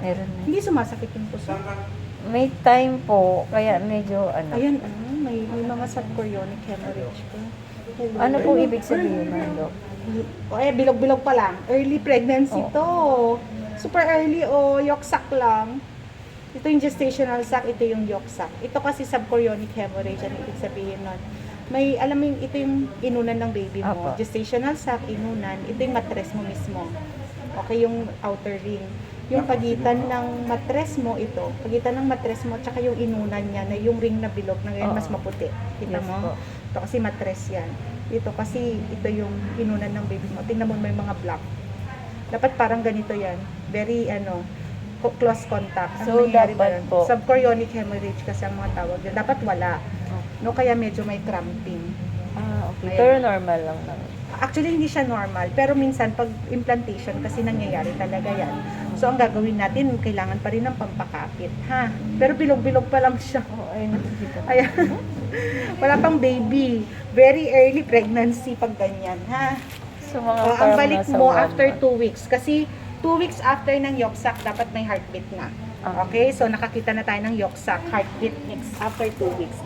Meron na. Hindi sumasakit yung puso. May time po, kaya medyo Ayan, may mga subchorionic hemorrhage ka. Ano pong ibig sabihin man, Dok? Bilog-bilog pa lang. Early pregnancy Oo. to. Super early yolk sac lang. Ito yung gestational sac, ito yung yolk sac. Ito kasi subchorionic hemorrhage, ano ibig sabihin nun? Alam mo ito yung inunan ng baby mo. Apo. Gestational sac, inunan, ito yung mattress mo mismo. Okay, yung outer ring. Yung pagitan ng mattress mo ito, pagitan ng mattress mo, tsaka yung inunan niya, na yung ring na bilog, na ngayon Oo. mas maputi. Kita Yes mo? po. Ito kasi mattress yan. Ito kasi, ito yung inunan ng baby mo. Tingnan mo may mga black. Dapat parang ganito yan. Very, close contact. So, nangyayari dapat ba yun? po. Subchorionic hemorrhage kasi ang mga tawag yun. Dapat wala. No, kaya medyo may cramping. Okay. Ayan. Pero normal lang naman. Actually, hindi siya normal. Pero minsan, pag implantation, kasi nangyayari talaga yan. So, ang gagawin natin, kailangan pa rin ng pampakapit. Ha? Pero bilog-bilog pa lang siya. Ay, nakikita ko. Ayan. Wala pang baby. Very early pregnancy pag ganyan. Ha? So, mga Ang parang balik nasa mo 1 after month. 2 weeks. Kasi 2 weeks after ng yolk sac, dapat may heartbeat na. Okay? So, nakakita na tayo ng yolk sac, heartbeat after 2 weeks.